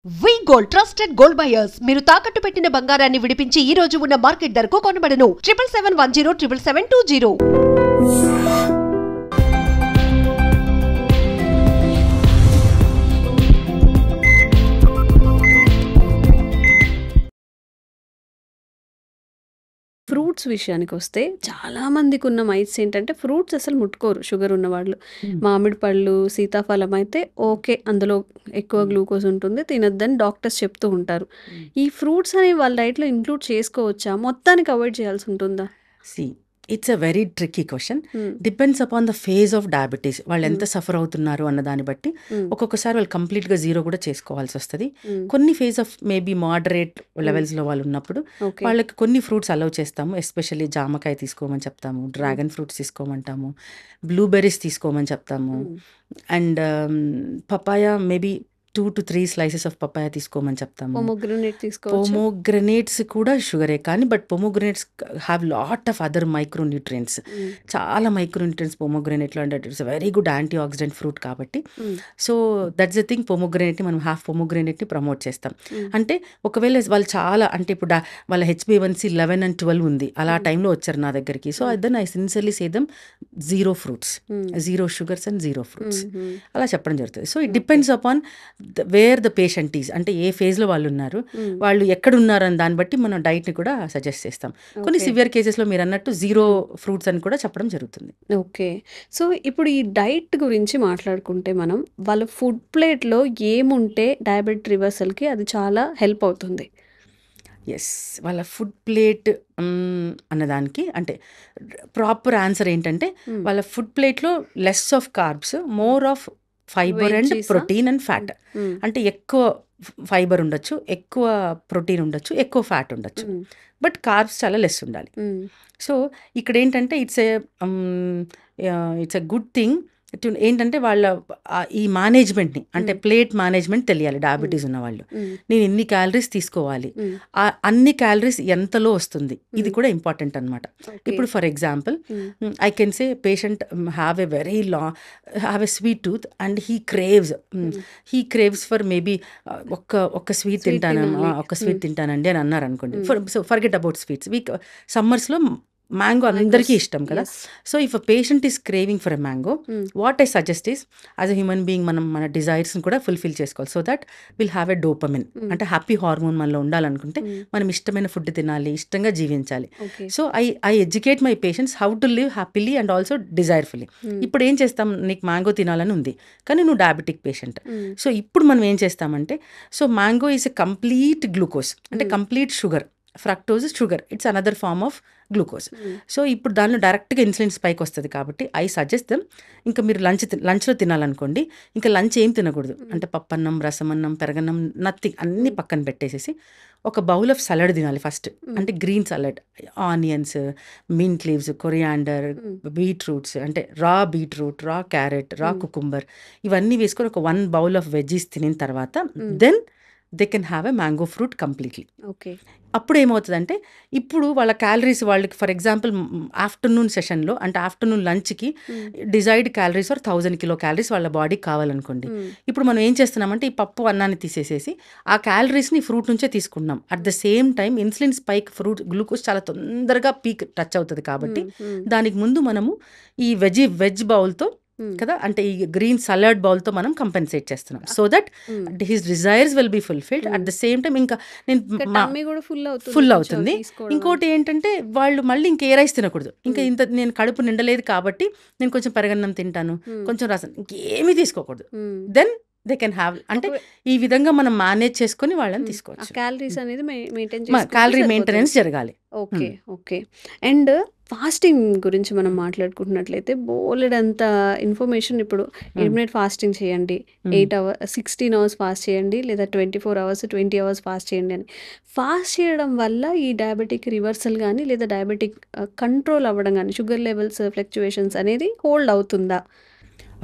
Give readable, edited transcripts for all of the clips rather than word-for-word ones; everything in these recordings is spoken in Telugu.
వి గోల్డ్ ట్రస్టెడ్ గోల్డ్ బయర్స్ మీరు తాకట్టు పెట్టిన బంగారాన్ని విడిపించి ఈ రోజు ఉన్న మార్కెట్ ధరకు కొనబడను 7771 77720. ఫ్రూట్స్ విషయానికొస్తే చాలా మందికున్న మైట్స్ ఏంటంటే ఫ్రూట్స్ అసలు ముట్టుకోరు షుగర్ ఉన్నవాళ్ళు. మామిడి పళ్ళు, సీతాఫలం అయితే ఓకే. అందులో ఎక్కువ గ్లూకోజ్ ఉంటుంది. తినొద్దని డాక్టర్స్ చెప్తూ ఉంటారు. ఈ ఫ్రూట్స్ అనేవి వాళ్ళ డైట్‌లో ఇంక్లూడ్ చేసుకోవచ్చా? మొత్తానికి అవాయిడ్ చేయాల్సి ఉంటుందా? See, it's a very tricky question. హ్మ్. Depends upon the phase of diabetes. వాళ్ళు హ్మ్. ఎంత సఫర్ అవుతున్నారు అన్న దాన్ని బట్టి హ్మ్. ఒక్కొక్కసారి వాళ్ళు కంప్లీట్గా జీరో కూడా చేసుకోవాల్సి వస్తుంది. హ్మ్. కొన్ని ఫేజ్ ఆఫ్ మేబీ మోడరేట్ హ్మ్. లెవెల్స్లో వాళ్ళు ఉన్నప్పుడు ఓకే. వాళ్ళకి కొన్ని ఫ్రూట్స్ అలౌ చేస్తాము. ఎస్పెషల్లీ జామకాయ తీసుకోమని చెప్తాము, హ్మ్. డ్రాగన్ ఫ్రూట్స్ తీసుకోమంటాము, బ్లూబెర్రీస్ తీసుకోమని చెప్తాము, hmm. And papaya maybe 2 to 3 slices of papaya తీసుకోమని చెప్తాము. పొమోగ్రనేట్ తీసుకోవచ్చా? పొమోగ్రనేట్స్ కూడా షుగరే, కానీ but pomegranates have lot of other micronutrients. Hmm. చాలా మైక్రోన్యూట్రియంట్స్ పొమోగ్రనేట్లో, అంటే it's very good antioxidant fruit కాబట్టి. Hmm. So that's the thing. పొమోగ్రనేట్ని మనం హాఫ్ పొమోగ్రనేట్ని ప్రమోట్ చేస్తాం. హ్మ్. అంటే ఒకవేళ వాళ్ళు చాలా, అంటే ఇప్పుడు వాళ్ళ HbA1c 11 and 12 ఉంది, అలా హ్మ్. టైంలో వచ్చారు నా దగ్గరికి. So hmm. Then I sincerely say them zero fruits, hmm. Zero sugars and zero fruits, hmm. Hmm. అలా చెప్పడం జరుగుతుంది. So it okay. Depends upon where the patient is, అంటే ఏ ఫేజ్లో వాళ్ళు ఉన్నారు, హ్మ్. వాళ్ళు ఎక్కడున్నారు అని దాన్ని బట్టి మనం డైట్ని కూడా సజెస్ట్ చేస్తాం. కొన్ని ఓకే. సివియర్ కేసెస్లో మీరు అన్నట్టు జీరో హ్మ్. ఫ్రూట్స్ అని కూడా చెప్పడం జరుగుతుంది. ఓకే. సో, ఇప్పుడు ఈ డైట్ గురించి మాట్లాడుకుంటే మనం, వాళ్ళ ఫుడ్ ప్లేట్‌లో ఏముంటే డయాబెటిక్ రివర్సల్‌కి అది చాలా హెల్ప్ అవుతుంది? ఎస్, వాళ్ళ ఫుడ్ ప్లేట్ అన్నదానికి అంటే ప్రాపర్ ఆన్సర్ ఏంటంటే, హ్మ్. వాళ్ళ ఫుడ్ ప్లేట్లో less of carbs, hmm. More of fibre and వెజ్జీసా? Protein and hmm. Fat. Hmm. అంటే ఎక్కువ ఫైబర్ ఉండొచ్చు, ఎక్కువ ప్రోటీన్ ఉండొచ్చు, ఎక్కువ ఫ్యాట్ ఉండొచ్చు, హ్మ్. బట్ కార్బ్స్ చాలా లెస్ ఉండాలి. హ్మ్. సో ఇక్కడ ఏంటంటే ఇట్స్ ఎ గుడ్ థింగ్ ఏంటంటే వాళ్ళ ఈ మేనేజ్మెంట్ని, అంటే హ్మ్. ప్లేట్ మేనేజ్మెంట్ తెలియాలి హ్మ్. డయాబెటీస్ ఉన్న వాళ్ళు. హ్మ్. నేను ఎన్ని క్యాలరీస్ తీసుకోవాలి, హ్మ్. అన్ని క్యాలరీస్ ఎంతలో వస్తుంది, ఇది హ్మ్. కూడా ఇంపార్టెంట్ అనమాట. ఓకే. ఇప్పుడు for example hmm. I can say patient have a very have a sweet tooth and hmm. He craves for maybe ఒక్క స్వీట్ స్వీట్ తినాలి. ఒక స్వీట్ హ్మ్. తింటానండి అని అన్నారు అనుకోండి. హ్మ్. Forget about sweets. సమ్మర్స్లో మ్యాంగో అందరికీ మ్యాంగోస్. ఇష్టం కదా. Yes. So if a patient is craving for a mango, hmm. What I suggest is, as a human being మనం మన డిజైర్స్ని కూడా ఫుల్ఫిల్ చేసుకోవాలి. So that will have a dopamine, హ్మ్. అంటే హ్యాపీ హార్మోన్ మనలో ఉండాలనుకుంటే హ్మ్. మనం ఇష్టమైన ఫుడ్ తినాలి, ఇష్టంగా జీవించాలి. Okay. So I educate my patients how to live happily and also desirefully. Hmm. ఇప్పుడు ఏం చేస్తాం, నీకు మ్యాంగో తినాలని ఉంది కానీ నువ్వు డయాబెటిక్ పేషెంట్. హ్మ్. సో ఇప్పుడు మనం ఏం చేస్తామంటే, so mango is a complete glucose, అంటే hmm. Complete sugar. Fructose sugar, it's another form of glucose. Hmm. So ఇప్పుడు దానిలో డైరెక్ట్గా ఇన్సులిన్ స్పైక్ వస్తుంది కాబట్టి ఐ సజెస్ట్ దెమ్, ఇంకా మీరు లంచ్లో తినాలనుకోండి, ఇంకా లంచ్ ఏం తినకూడదు, హ్మ్. అంటే పప్పన్నం, రసమన్నం, పెరగన్నం, నథింగ్, అన్నీ హ్మ్. పక్కన పెట్టేసేసి ఒక బౌల్ ఆఫ్ సలాడ్ తినాలి ఫస్ట్. హ్మ్. అంటే green salad, onions, mint leaves, coriander, హ్మ్. బీట్రూట్స్, అంటే రా బీట్రూట్, రా క్యారెట్, రా హ్మ్. కుకుంబర్, ఇవన్నీ వేసుకొని ఒక 1 బౌల్ ఆఫ్ వెజ్జీస్ తినిన తర్వాత hmm. Then they can have a mango fruit completely. Okay. అప్పుడు ఏమవుతుందంటే, ఇప్పుడు వాళ్ళ క్యాలరీస్ వాళ్ళకి ఫర్ ఎగ్జాంపుల్ ఆఫ్టర్నూన్ సెషన్లో, అంటే ఆఫ్టర్నూన్ లంచ్కి hmm. Desired calories are 1000 kilo calories వాళ్ళ బాడీకి కావాలనుకోండి. హ్మ్. ఇప్పుడు మనం ఏం చేస్తున్నామంటే, ఈ పప్పు అన్నాన్ని తీసేసేసి ఆ క్యాలరీస్ని ఫ్రూట్ నుంచే తీసుకుంటున్నాం. At the same time insulin spike, fruit glucose చాలా తొందరగా పీక్ టచ్ అవుతుంది కాబట్టి హ్మ్. హ్మ్. దానికి ముందు మనము ఈ వెజ్ బౌల్తో హ్మ్. కదా, అంటే ఈ గ్రీన్ సలాడ్ బౌల్తో మనం కంపెన్సేట్ చేస్తున్నాం. So that hmm. His desires will be fulfilled. At hmm. The same time ఇంకా నేను ఇంకా మా టమ్మీ గూడా ఫుల్ అవుతుంది ఫుల్ కొంచెం అవుతుంది. తీసుకోవడం వల్ల. ఇంకోటి ఏంటంటే, వాళ్ళు మళ్ళీ ఇంకే రైస్ తినకూడదు. ఇంకా హ్మ్. ఇంత నేను కడుపు నిండలేదు కాబట్టి నేను కొంచెం పెరగన్నం తింటాను, హ్మ్. కొంచెం రసం, ఇంకేమీ తీసుకోకూడదు. హ్మ్. దెన్ దే కెన్ హ్యావ్, అంటే ఒకవే ఈ విధంగా మనం మేనేజ్ చేసుకొని వాళ్ళని ఆ తీసుకోవచ్చు. క్యాలరీస్ అనేది మెయింటైన్ చేసుకుంటే క్యాలరీ సరిపోతది. మెయింటెనెన్స్ జరగాలి. ఓకే. ఓకే. అండ్ ఫాస్టింగ్ గురించి మనం మాట్లాడుకుంటున్నట్లయితే బోలెడంత ఇన్ఫర్మేషన్ ఇప్పుడు ఇంటర్మిటెంట్ ఫాస్టింగ్ చేయండి. 16 అవర్స్ ఫాస్ట్ చేయండి. లేదా 24 అవర్స్, 20 అవర్స్ ఫాస్ట్ చేయండి అని. ఫాస్ట్ చేయడం వల్ల ఈ డయాబెటిక్ రివర్సల్ గాని, లేదా డయాబెటిక్ కంట్రోల్ అవ్వడం గాని, షుగర్ లెవెల్స్ ఫ్లక్చుయేషన్స్ అనేది హోల్డ్ అవుతుందా?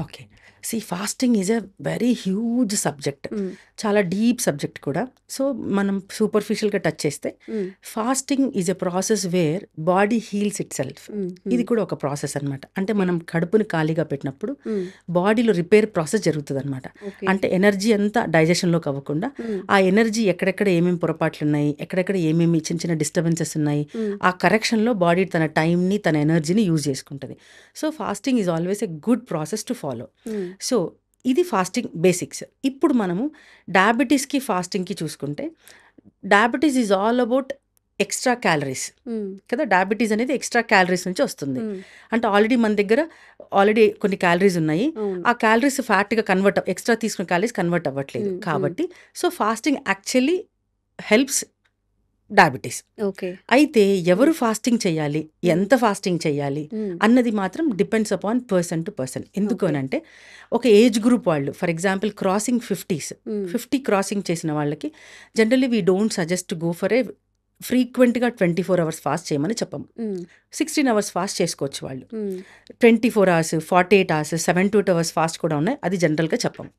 Okay. Fasting is a very huge subject, చాలా డీప్ సబ్జెక్ట్ కూడా. సో మనం సూపర్ఫిషియల్గా టచ్ చేస్తే fasting is a process where body heels it self. ఇది కూడా ఒక ప్రాసెస్ అనమాట. అంటే మనం కడుపుని ఖాళీగా పెట్టినప్పుడు బాడీలో రిపేర్ ప్రాసెస్ జరుగుతుంది అనమాట. అంటే ఎనర్జీ అంతా డైజెషన్లోకి అవ్వకుండా ఆ ఎనర్జీ ఎక్కడెక్కడ ఏమేమి పొరపాట్లు ఉన్నాయి, ఎక్కడెక్కడ ఏమేమి చిన్న చిన్న డిస్టర్బెన్సెస్ ఉన్నాయి, ఆ కరెక్షన్లో బాడీ తన టైంని తన ఎనర్జీని యూజ్ చేసుకుంటుంది. So fasting is always a good process to follow. So ఇది ఫాస్టింగ్ బేసిక్స్. ఇప్పుడు మనము డయాబెటీస్కి ఫాస్టింగ్కి చూసుకుంటే, diabetes is all about extra calories కదా. డయాబెటీస్ అనేది ఎక్స్ట్రా క్యాలరీస్ నుంచి వస్తుంది. అంటే ఆల్రెడీ మన దగ్గర కొన్ని క్యాలరీస్ ఉన్నాయి, ఆ క్యాలరీస్ ఫ్యాట్గా ఎక్స్ట్రా తీసుకున్న క్యాలరీస్ కన్వర్ట్ అవ్వట్లేదు కాబట్టి. So fasting actually helps diabetes. అయితే ఎవరు ఫాస్టింగ్ చేయాలి, ఎంత ఫాస్టింగ్ చేయాలి అన్నది మాత్రం depends upon person to person. ఎందుకు అనంటే ఒక ఏజ్ గ్రూప్ వాళ్ళు, ఫర్ ఎగ్జాంపుల్ క్రాసింగ్ 50 క్రాసింగ్ చేసిన వాళ్ళకి generally we don't suggest to go for ఏ ఫ్రీక్వెంట్గా 24 hours ఫాస్ట్ చేయమని చెప్పము. 16 hours ఫాస్ట్ చేసుకోవచ్చు వాళ్ళు. 24 hours, 48 hours, 7 to 8 hours fast కూడా ఉన్నాయి. అది జనరల్గా చెప్పము.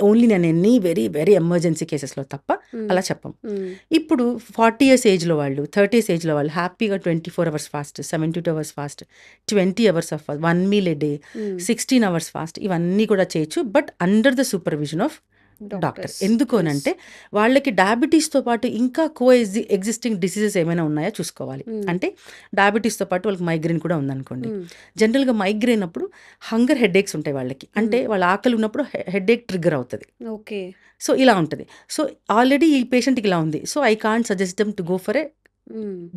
ఓన్లీ నేను ఎన్ని వెరీ వెరీ ఎమర్జెన్సీ కేసెస్లో తప్ప అలా చెప్పం. ఇప్పుడు 40 years ఏజ్లో వాళ్ళు, 30 years ఏజ్లో వాళ్ళు హ్యాపీగా 24 hours fast, 7 to 8 hours fast, 20 hours of fast, 1 meal a day, 16 hours fast, ఇవన్నీ కూడా చేయొచ్చు. But under the supervision of doctor. ఎందుకు అనంటే వాళ్ళకి డయాబెటీస్తో పాటు ఇంకా ఎగ్జిస్టింగ్ డిసీజెస్ ఏమైనా ఉన్నాయో చూసుకోవాలి. అంటే డయాబెటీస్తో పాటు వాళ్ళకి మైగ్రేన్ కూడా ఉందనుకోండి. జనరల్గా మైగ్రేన్ అప్పుడు హంగర్ హెడేక్స్ ఉంటాయి వాళ్ళకి. అంటే వాళ్ళ ఆకలి ఉన్నప్పుడు హెడేక్ ట్రిగ్గర్ అవుతుంది. సో ఇలా ఉంటుంది. సో ఆల్రెడీ ఈ పేషెంట్కి ఇలా ఉంది. So I can't suggest them to go for a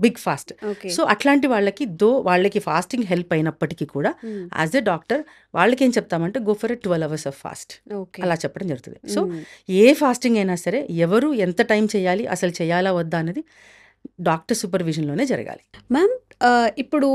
big fast. So అట్లాంటి వాళ్ళకి ఫాస్టింగ్ హెల్ప్ అయినప్పటికీ కూడా యాజ్ ఎ డాక్టర్ వాళ్ళకి ఏం చెప్తామంటే go for 12 hours of fast అలా చెప్పడం జరుగుతుంది. సో ఏ ఫాస్టింగ్ అయినా సరే ఎవరు ఎంత టైం చేయాలి, అసలు చేయాలా వద్దా అనేది డాక్టర్ సూపర్విజన్లోనే జరగాలి. మ్యామ్ ఇప్పుడు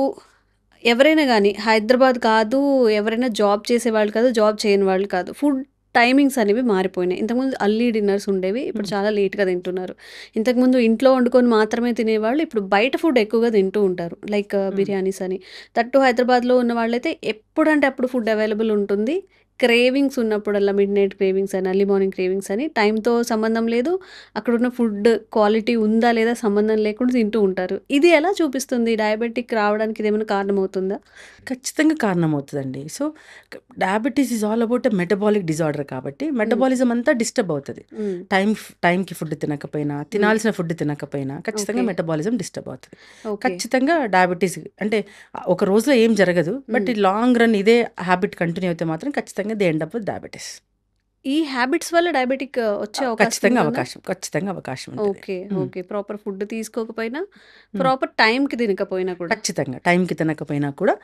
ఎవరైనా కానీ హైదరాబాద్ కాదు, ఎవరైనా జాబ్ చేసే వాళ్ళు కాదు, జాబ్ చేయని వాళ్ళు కాదు, ఫుడ్ టైమింగ్స్ అనేవి మారిపోయినాయి. ఇంతకుముందు అర్లీ డిన్నర్స్ ఉండేవి, ఇప్పుడు చాలా లేట్గా తింటున్నారు. ఇంతకుముందు ఇంట్లో వండుకొని మాత్రమే తినేవాళ్ళు ఇప్పుడు బయట ఫుడ్ ఎక్కువగా తింటూ ఉంటారు, లైక్ బిర్యానీస్ అని. తట్టు హైదరాబాద్లో ఉన్న వాళ్ళైతే ఎప్పుడంటే అప్పుడు ఫుడ్ అవైలబుల్ ఉంటుంది. క్రేవింగ్స్ ఉన్నప్పుడల్లా మిడ్ నైట్ క్రేవింగ్స్ అని, ఎర్లీ మార్నింగ్ క్రేవింగ్స్ అని, టైంతో సంబంధం లేదు, అక్కడున్న ఫుడ్ క్వాలిటీ ఉందా లేదా సంబంధం లేకుండా తింటూ ఉంటారు. ఇది ఎలా చూపిస్తుంది? డయాబెటిక్ రావడానికి ఇది ఏమైనా కారణమవుతుందా? ఖచ్చితంగా కారణమవుతుందండి. So diabetes is all about a metabolic disorder కాబట్టి మెటబాలిజం అంతా డిస్టర్బ్ అవుతుంది. టైంకి ఫుడ్ తినకపోయినా, తినాల్సిన ఫుడ్ తినకపోయినా ఖచ్చితంగా మెటబాలిజం డిస్టర్బ్ అవుతుంది. ఖచ్చితంగా డయాబెటీస్ అంటే ఒక రోజులో ఏం జరగదు, బట్ ఈ లాంగ్ రన్ ఇదే హ్యాబిట్ కంటిన్యూ అయితే మాత్రం ఖచ్చితంగా they end up with diabetes. ఈ హ్యాబిట్స్ వల్ల డయాబెటిక్ వచ్చే ఖచ్చితంగా అవకాశం ఓకే. ప్రాపర్ ఫుడ్ తీసుకోకపోయినా, ప్రాపర్ టైంకి తినకపోయినా కూడా, ఖచ్చితంగా టైంకి తినకపోయినా కూడా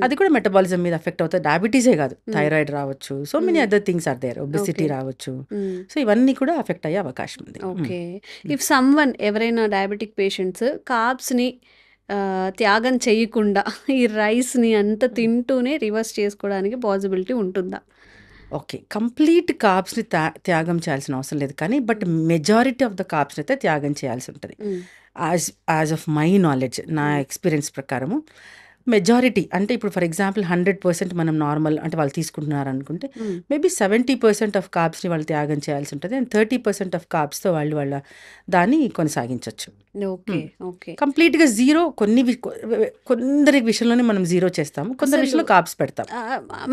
అది కూడా మెటబాలిజం మీద ఎఫెక్ట్ అవుతుంది. డయాబెటీసే కాదు, థైరాయిడ్ రావచ్చు, so many other things are there, obesity రావచ్చు. సో ఇవన్నీ కూడా ఎఫెక్ట్ అయ్యే అవకాశం ఉంది. ఓకే. ఇఫ్ సమ్వన్ ఎవరైనా డయాబెటిక్ పేషెంట్స్ కార్బ్స్ని త్యాగం చేయకుండా ఈ రైస్ని అంతా తింటూనే రివర్స్ చేసుకోవడానికి పాసిబిలిటీ ఉంటుందా? ఓకే, కంప్లీట్ కార్బ్స్ని త్యాగం చేయాల్సిన అవసరం లేదు, కానీ బట్ మెజారిటీ ఆఫ్ ద కార్బ్స్ని అయితే త్యాగం చేయాల్సి ఉంటుంది. యాజ్ ఆఫ్ మై నాలెడ్జ్, నా ఎక్స్పీరియన్స్ ప్రకారము మెజారిటీ అంటే ఇప్పుడు ఫర్ ఎగ్జాంపుల్ 100% మనం నార్మల్ అంటే వాళ్ళు తీసుకుంటున్నారు అనుకుంటే మేబీ 70% ఆఫ్ కార్బ్స్ని వాళ్ళు త్యాగం చేయాల్సి ఉంటుంది. అండ్ 30% ఆఫ్ కార్బ్స్తో వాళ్ళ దాన్ని కొనసాగించవచ్చు. కంప్లీట్గా జీరో కొందరి విషయంలోనే మనం జీరో చేస్తాము, కొందరి విషయంలో కార్బ్స్ పెడతాం.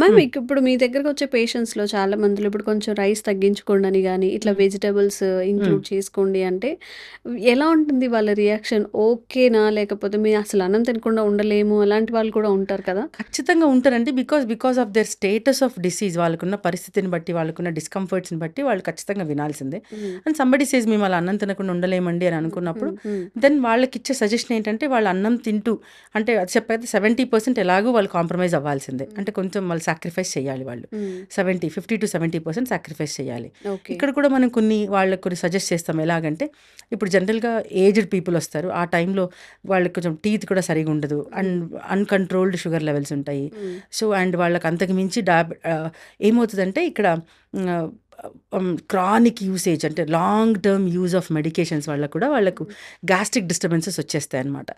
మ్యామ్ ఇప్పుడు మీ దగ్గరకు వచ్చే పేషెంట్స్లో చాలా మందిలో ఇప్పుడు కొంచెం రైస్ తగ్గించుకోండి అని కానీ ఇట్లా వెజిటబుల్స్ ఇంక్లూడ్ చేసుకోండి అంటే ఎలా ఉంటుంది వాళ్ళ రియాక్షన్? ఓకేనా, లేకపోతే మీరు అసలు అన్నం తినకుండా ఉండలేము అలాంటి వాళ్ళు కూడా ఉంటారు కదా? ఖచ్చితంగా ఉంటారండి. Because of their status of disease, వాళ్ళకున్న పరిస్థితిని బట్టి, వాళ్ళకున్న డిస్కంఫర్ట్స్ని బట్టి వాళ్ళు ఖచ్చితంగా వినాల్సిందే. అండ్ సంబడి సేస్ మేము అలా అన్నం తినకుండా ఉండలేమండి అని అనుకున్నప్పుడు దెన్ వాళ్ళకి ఇచ్చే సజెషన్ ఏంటంటే వాళ్ళు అన్నం తింటూ అంటే అది చెప్పైతే 70% ఎలాగో వాళ్ళు కాంప్రమైజ్ అవ్వాల్సిందే. అంటే కొంచెం వాళ్ళు సాక్రిఫైస్ చేయాలి, వాళ్ళు 50 to 70% సాక్రిఫైస్ చేయాలి. ఇక్కడ కూడా మనం వాళ్ళకి కొన్ని సజెస్ట్ చేస్తాం. ఎలాగంటే ఇప్పుడు జనరల్గా ఏజ్డ్ పీపుల్ వస్తారు, ఆ టైంలో వాళ్ళకి కొంచెం టీత్ కూడా సరిగా ఉండదు, అండ్ అన్కంట్రోల్డ్ షుగర్ లెవెల్స్ ఉంటాయి. సో అండ్ వాళ్ళకి అంతకు మించి ఏమవుతుందంటే ఇక్కడ క్రానిక్ యూసేజ్ అంటే long term use of medications వల్ల కూడా వాళ్ళకు గ్యాస్ట్రిక్ డిస్టర్బెన్సెస్ వచ్చేస్తాయి అనమాట.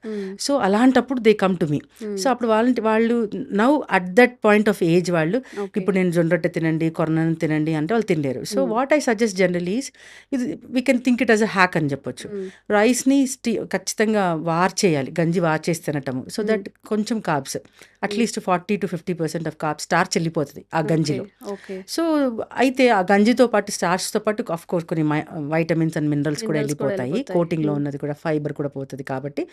సో అలాంటప్పుడు they come to me. So అప్పుడు వాళ్ళు now at that point of age వాళ్ళు ఇప్పుడు నేను జొన్న రొట్టె తినండి, కొరనను తినండి అంటే వాళ్ళు తినలేరు. So what I suggest generally is ఇది we can think it as a hack అని చెప్పొచ్చు. రైస్ని ఖచ్చితంగా చేయాలి, గంజి చేసి తినటము. సో దట్ కొంచెం carbs at least 40 to 50% of carbs starch వెళ్ళిపోతుంది ఆ గంజిలో. సో అయితే ఆ గంజితో పాటు స్టార్చ్తో పాటు ఆఫ్ కోర్స్ కొన్ని వైటమిన్స్ అండ్ మినరల్స్ కూడా వెళ్ళిపోతాయి, కోటింగ్లో ఉన్నది కూడా ఫైబర్ కూడా పోతుంది కాబట్టి.